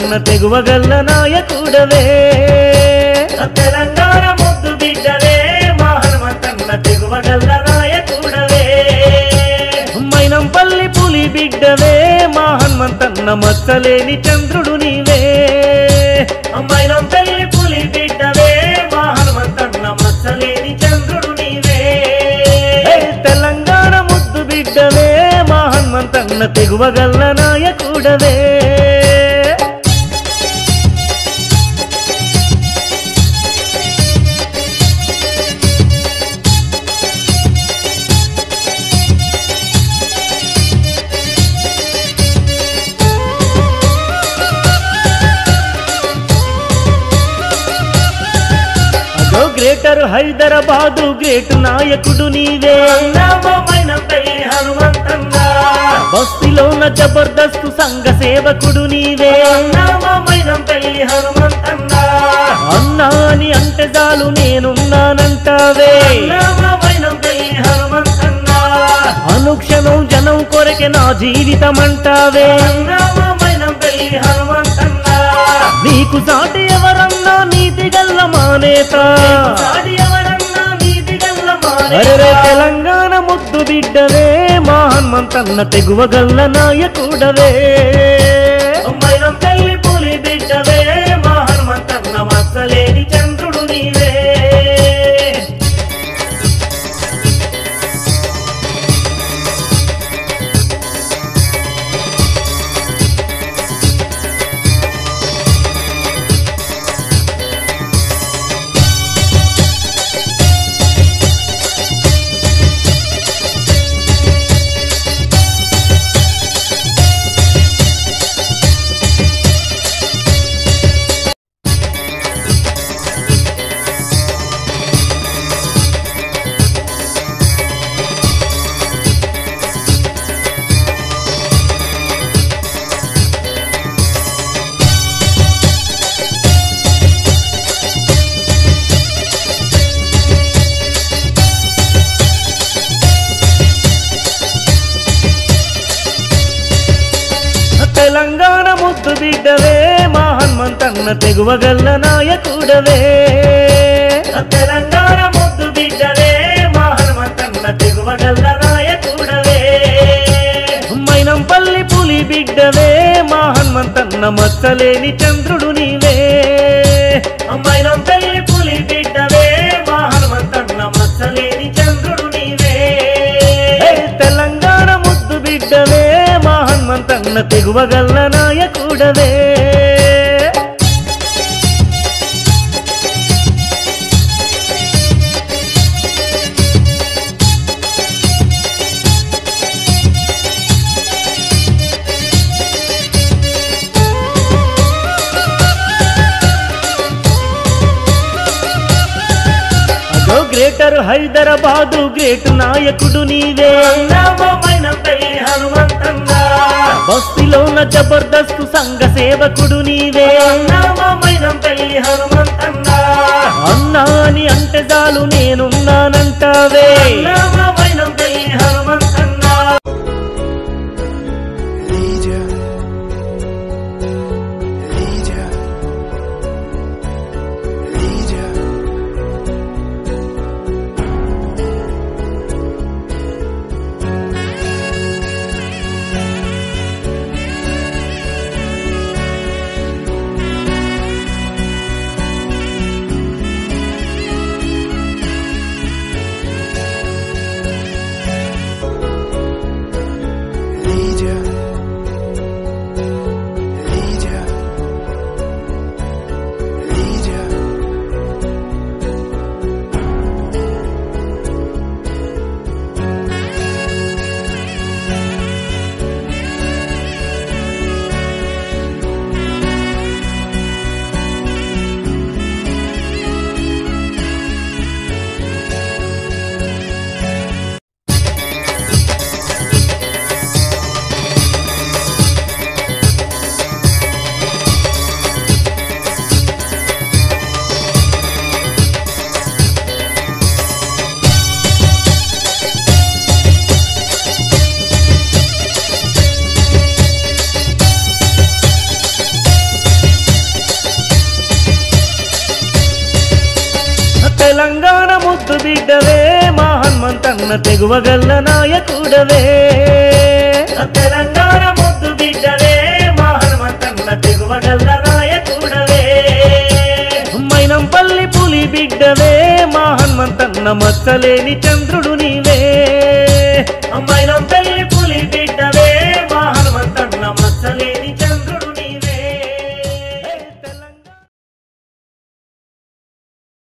హనుమంతన్న తెగువగల్ల నాయకుడవే తెలంగాణ ముద్దు బిడ్డవే మా హనుమంతన్న తెగువగల్ల నాయకుడవే మైనంపల్లి పులి బిడ్డవే మా హనుమంతన్న మచ్చలేని చంద్రుడు నీవే మైనంపల్లి పులి బిడ్డవే మా హనుమంతన్న మచ్చలేని చంద్రుడు నీవే తెలంగాణ ముద్దు బిడ్డవే మా హనుమంతన్న తెగువగల్ల నాయకుడవే గ్రేటర్ హైదరాబాదు గ్రేట్ నాయకుడు నీవే మైనంపల్లి హనుమంతన్న బస్తీలోన జబర్దస్త్ సంఘ సేవకుడు నీవే మైనంపల్లి హనుమంతన్న అన్నా అని అంటే చాలు నేనున్నానంటావే మైనంపల్లి హనుమంతన్న అనుక్షణం జనం కొరకే నా జీవితం అంటావే మైనంపల్లి హనుమంతన్న నీకు సాటి ఎవరన్నా నీతి గల్ల మానేత తెలంగాణ ముద్దు బిడ్డవే మా హనుమంతన్న తెగువగల్ల నాయకుడవే మైనంపల్లి పులి బిడ్డవే మా హనుమంతన్న మచ్చలేని చంద్రుడు నీవే తెలంగాణ ముద్దు బిడ్డవే మా హనుమంతన్న తెగువగల్ల నాయకుడవే తెలంగాణ ముద్దు బిడ్డవే మా హనుమంతన్న తెగువగల్ల నాయకుడవే మైనంపల్లి పులి బిడ్డవే మా హనుమంతన్న మచ్చలేని చంద్రుడు నీవే మైనంపల్లి పులి బిడ్డవే మా హనుమంతన్న మచ్చలేని చంద్రుడు నీవే తెలంగాణ ముద్దు బిడ్డవే మా హనుమంతన్న తెగువగల్ల నాయకుడవే గ్రేటర్ హైదరాబాదు గ్రేట్ నాయకుడు నీవే మైనంపల్లి హనుమంతన్న బస్తీలోన జబర్దస్త్ సంఘ సేవకుడు నీవే మైనంపల్లి హనుమంతన్న అన్నా అని అంటే చాలు నేనున్నానంటావే మైనంపల్లి హనుమంతన్న తెలంగాణ ముద్దు బిడ్డవే మా హనుమంతన్న తెగువగల్ల నాయకుడవే తెలంగాణ ముద్దు బిడ్డవే మా హనుమంతన్న తెగువగల్ల నాయకుడవే మైనంపల్లి పులి బిడ్డవే మా హనుమంతన్న మచ్చలేని చంద్రుడు నీవే మైనంపల్లి